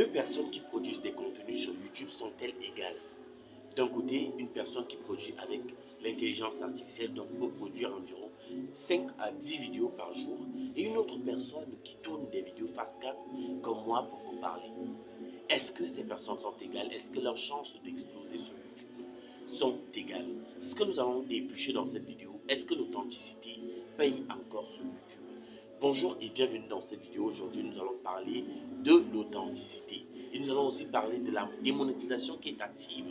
Deux personnes qui produisent des contenus sur YouTube sont-elles égales? D'un côté, une personne qui produit avec l'intelligence artificielle donc peut produire environ 5 à 10 vidéos par jour et une autre personne qui tourne des vidéos face cam comme moi pour vous parler. Est-ce que ces personnes sont égales? Est-ce que leurs chances d'exploser sur YouTube sont égales? C'est ce que nous allons déboucher dans cette vidéo. Est-ce que l'authenticité paye encore sur YouTube? Bonjour et bienvenue dans cette vidéo. Aujourd'hui, nous allons parler de l'authenticité. Et nous allons aussi parler de la démonétisation qui est active.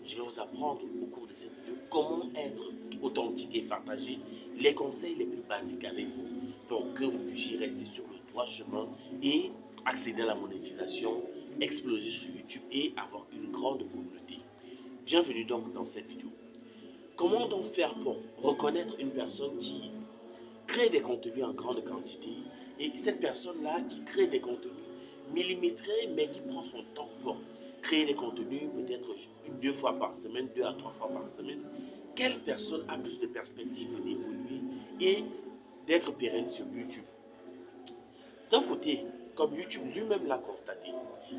Je vais vous apprendre au cours de cette vidéo comment être authentique et partager les conseils les plus basiques avec vous pour que vous puissiez rester sur le droit chemin et accéder à la monétisation, exploser sur YouTube et avoir une grande communauté. Bienvenue donc dans cette vidéo. Comment donc faire pour reconnaître une personne qui crée des contenus en grande quantité et cette personne-là qui crée des contenus millimétrés mais qui prend son temps pour créer des contenus peut-être deux fois par semaine, 2 à 3 fois par semaine, quelle personne a plus de perspectives d'évoluer et d'être pérenne sur YouTube? D'un côté, comme YouTube lui-même l'a constaté,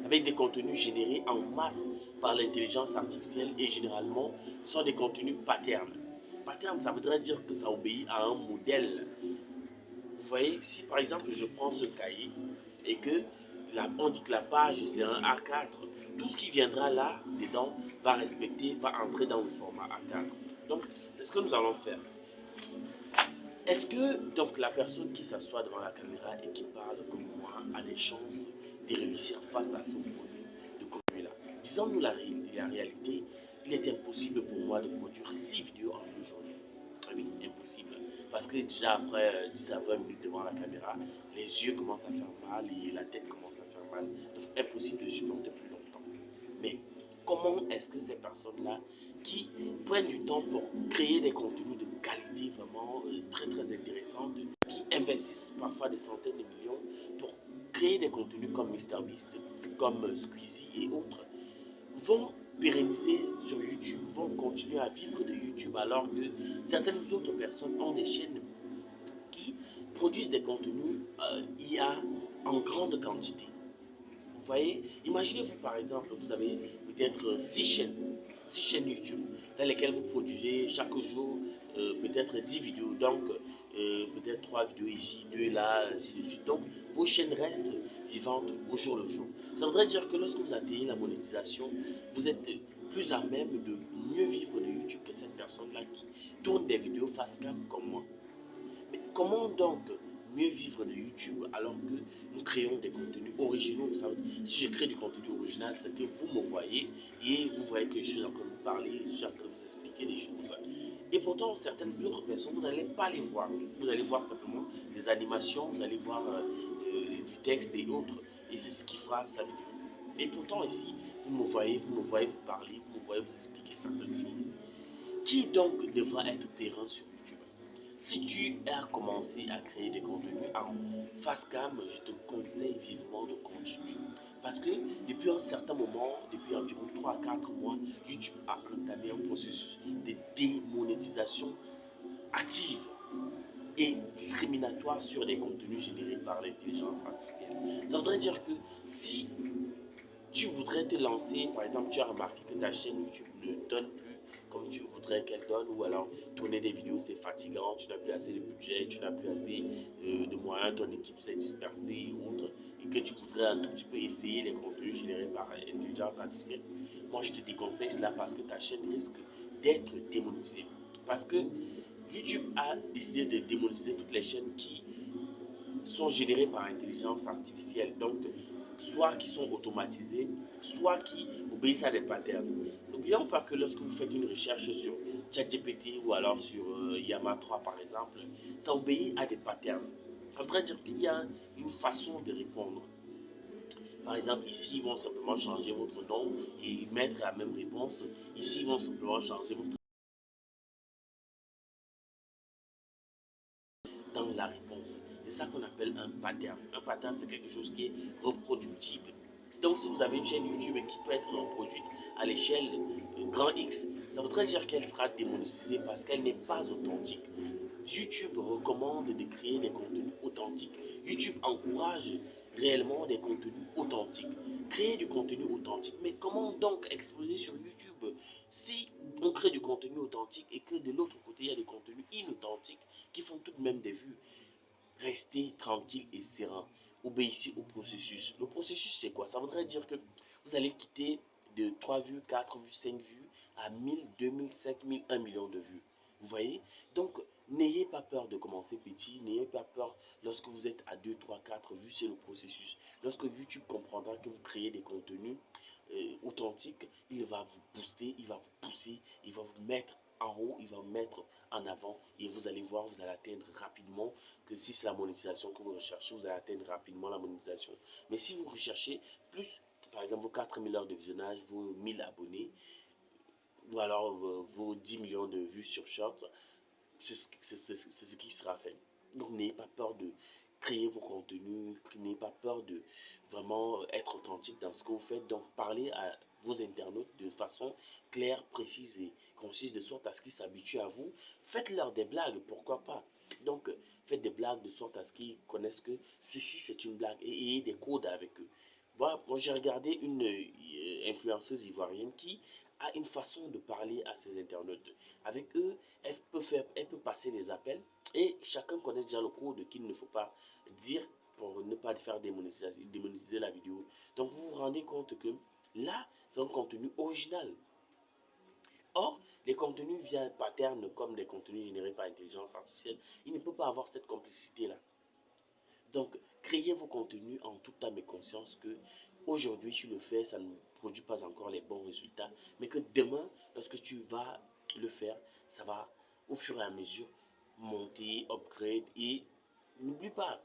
avec des contenus générés en masse par l'intelligence artificielle et généralement sont des contenus patterns. Pattern, ça voudrait dire que ça obéit à un modèle. Vous voyez, si par exemple je prends ce cahier et que on dit que la page c'est un A4, tout ce qui viendra là dedans va entrer dans le format A4. Donc, c'est ce que nous allons faire. Est-ce que donc la personne qui s'assoit devant la caméra et qui parle comme moi a des chances de réussir face à ce volume de contenu-là? Disons-nous la réalité, il est impossible pour moi de produire 6 vidéos en une journée. Oui, impossible. Parce que déjà après 10 à 20 minutes devant la caméra, les yeux commencent à faire mal et la tête commence à faire mal. Donc impossible de supporter plus longtemps. Mais comment est-ce que ces personnes-là qui prennent du temps pour créer des contenus de qualité vraiment très très intéressantes, qui investissent parfois des centaines de millions pour créer des contenus comme MrBeast, comme Squeezie et autres, vont pérenniser sur YouTube, vont continuer à vivre de YouTube alors que certaines autres personnes ont des chaînes qui produisent des contenus IA en grande quantité. Vous voyez, imaginez-vous par exemple, vous avez peut-être 6 chaînes YouTube dans lesquelles vous produisez chaque jour peut-être 10 vidéos, donc peut-être 3 vidéos ici, 2 là, ainsi de suite. Donc vos chaînes restent vivantes au jour le jour. Ça voudrait dire que lorsque vous atteignez la monétisation, vous êtes plus à même de mieux vivre de YouTube que cette personne-là qui tourne des vidéos face cam comme moi. Mais comment donc mieux vivre de YouTube alors que nous créons des contenus originaux? Si je crée du contenu original, c'est que vous me voyez et vous voyez que je suis en train de vous parler, je suis en train de vous expliquer des choses. Et pourtant, certaines autres personnes, vous n'allez pas les voir. Vous allez voir simplement des animations, vous allez voir du texte et autres. Et c'est ce qui fera sa vidéo. Et pourtant, ici, vous voyez vous parler, vous me voyez vous expliquer certaines choses. Qui donc devra être périn sur YouTube? Si tu as commencé à créer des contenus en face cam, je te conseille vivement de continuer. Parce que depuis un certain moment, depuis environ 3 à 4 mois, YouTube a entamé un processus de démonétisation active et discriminatoire sur des contenus générés par l'intelligence artificielle. Ça voudrait dire que si tu voudrais te lancer, par exemple, tu as remarqué que ta chaîne YouTube ne donne plus comme tu voudrais qu'elle donne, ou alors tourner des vidéos c'est fatigant, tu n'as plus assez de budget, tu n'as plus assez de moyens, ton équipe s'est dispersée et autres, et que tu voudrais un tout petit peu essayer les contenus générés par l'intelligence artificielle, moi je te déconseille cela parce que ta chaîne risque d'être démonétisée. Parce que YouTube a décidé de démonétiser toutes les chaînes qui sont générées par intelligence artificielle. Donc, soit qui sont automatisées, soit qui obéissent à des patterns. N'oublions pas que lorsque vous faites une recherche sur ChatGPT ou alors sur Yama 3 par exemple, ça obéit à des patterns. Ça voudrait dire qu'il y a une façon de répondre. Par exemple, ici, ils vont simplement changer votre nom et mettre la même réponse. Ici, ils vont simplement changer votre dans la réponse. C'est ça qu'on appelle un pattern. Un pattern, c'est quelque chose qui est reproductible. Donc, si vous avez une chaîne YouTube qui peut être reproduite à l'échelle grand X, ça voudrait dire qu'elle sera démonétisée parce qu'elle n'est pas authentique. YouTube recommande de créer des contenus authentiques. YouTube encourage réellement des contenus authentiques. Créer du contenu authentique. Mais comment donc exploser sur YouTube si on crée du contenu authentique et que de l'autre côté, il y a des contenus inauthentiques qui font tout de même des vues? Restez tranquille et serein. Obéissez au processus. Le processus, c'est quoi? Ça voudrait dire que vous allez quitter de 3 vues, 4 vues, 5 vues à 1000, 2000, 5000, 1 million de vues. Vous voyez? Donc, n'ayez pas peur de commencer petit. N'ayez pas peur lorsque vous êtes à 2, 3, 4 vues. C'est le processus. Lorsque YouTube comprendra que vous créez des contenus authentiques, il va vous booster, il va vous pousser, il va vous mettre en haut, il va vous mettre en avant et vous allez voir, vous allez atteindre rapidement que si c'est la monétisation que vous recherchez, vous allez atteindre rapidement la monétisation. Mais si vous recherchez plus, par exemple, vos 4000 heures de visionnage, vos 1000 abonnés, ou alors vos 10 millions de vues sur Short, c'est ce qui sera fait. Donc n'ayez pas peur de créer vos contenus, n'ayez pas peur de vraiment être authentique dans ce que vous faites. Donc parlez à vos internautes de façon claire, précise et concise, de sorte à ce qu'ils s'habituent à vous. Faites-leur des blagues, pourquoi pas. Donc faites des blagues de sorte à ce qu'ils connaissent que ceci c'est une blague et ayez des codes avec eux. Voilà, moi j'ai regardé une influenceuse ivoirienne qui a une façon de parler à ses internautes. Avec eux, elle peut passer les appels et chacun connaît déjà le code qu'il ne faut pas dire pour ne pas faire démonétiser la vidéo. Donc vous vous rendez compte que là, c'est un contenu original. Or, les contenus via pattern comme les contenus générés par intelligence artificielle, il ne peut pas avoir cette complicité-là. Donc, créez vos contenus en toute âme et conscience que aujourd'hui tu le fais, ça ne produit pas encore les bons résultats, mais que demain, lorsque tu vas le faire, ça va au fur et à mesure monter, upgrade et n'oublie pas,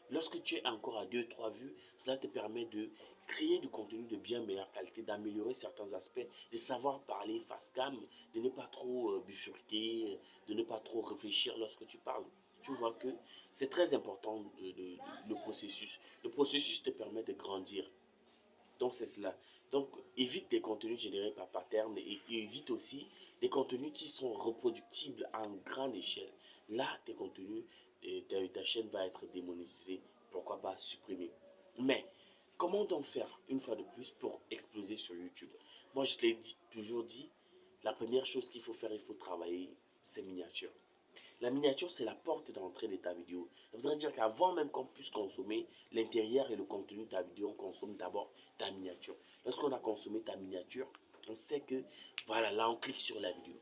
lorsque tu es encore à deux trois vues, cela te permet de créer du contenu de bien meilleure qualité, d'améliorer certains aspects, de savoir parler face cam, de ne pas trop bifurquer, de ne pas trop réfléchir lorsque tu parles. Tu vois que c'est très important le processus. Le processus te permet de grandir. Donc c'est cela. Donc évite des contenus générés par pattern et évite aussi des contenus qui sont reproductibles à une grande échelle. Là, tes contenus, ta chaîne va être démonétisée. Pourquoi pas supprimée. Mais comment donc faire une fois de plus pour exploser sur YouTube? Moi, je l'ai toujours dit, la première chose qu'il faut faire, il faut travailler ses miniatures. La miniature, c'est la porte d'entrée de ta vidéo. Ça voudrait dire qu'avant même qu'on puisse consommer l'intérieur et le contenu de ta vidéo, on consomme d'abord ta miniature. Lorsqu'on a consommé ta miniature, on sait que, voilà, là, on clique sur la vidéo.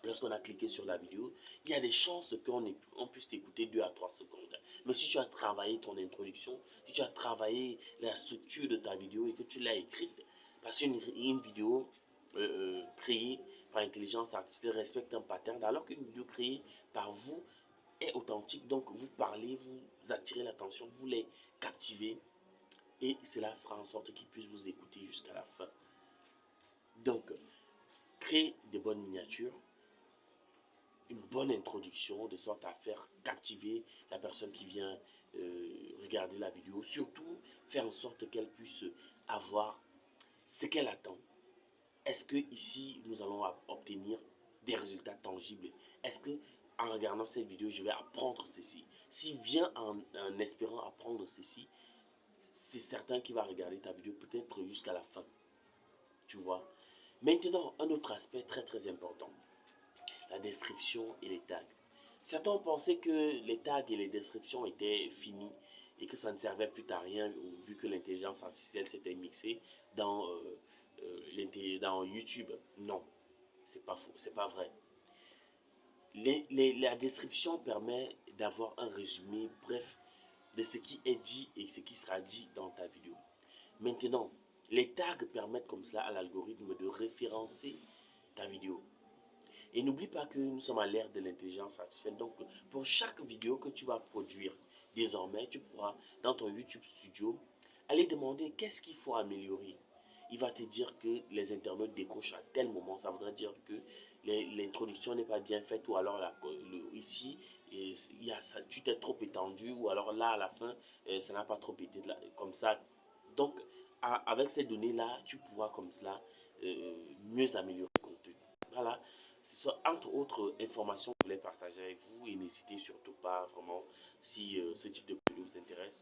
Lorsqu'on a cliqué sur la vidéo, il y a des chances qu'on puisse t'écouter 2 à 3 secondes. Mais si tu as travaillé ton introduction, si tu as travaillé la structure de ta vidéo et que tu l'as écrite, parce qu'une vidéo créée par intelligence artificielle respecte un pattern, alors qu'une vidéo créée par vous est authentique. Donc vous parlez, vous attirez l'attention, vous les captivez et cela fera en sorte qu'ils puissent vous écouter jusqu'à la fin. Donc, créez de bonnes miniatures, une bonne introduction de sorte à faire captiver la personne qui vient regarder la vidéo. Surtout, faire en sorte qu'elle puisse avoir ce qu'elle attend. Est-ce que ici, nous allons obtenir des résultats tangibles? Est-ce que en regardant cette vidéo, je vais apprendre ceci? S'il vient en espérant apprendre ceci, c'est certain qu'il va regarder ta vidéo peut-être jusqu'à la fin. Tu vois? Maintenant, un autre aspect très très important, la description et les tags. Certains ont pensé que les tags et les descriptions étaient finis et que ça ne servait plus à rien vu que l'intelligence artificielle s'était mixée dans YouTube. Non, c'est pas faux, c'est pas vrai. La description permet d'avoir un résumé bref de ce qui est dit et ce qui sera dit dans ta vidéo. Maintenant, les tags permettent comme cela à l'algorithme de référencer ta vidéo. Et n'oublie pas que nous sommes à l'ère de l'intelligence artificielle. Donc, pour chaque vidéo que tu vas produire, désormais, tu pourras, dans ton YouTube Studio, aller demander qu'est-ce qu'il faut améliorer. Il va te dire que les internautes décrochent à tel moment. Ça voudrait dire que l'introduction n'est pas bien faite ou alors ici, tu t'es trop étendu ou alors là, à la fin, ça n'a pas trop été comme ça. Donc, avec ces données-là, tu pourras comme cela mieux améliorer le contenu. Voilà, ce sont entre autres informations que je voulais partager avec vous et n'hésitez surtout pas vraiment si ce type de contenu vous intéresse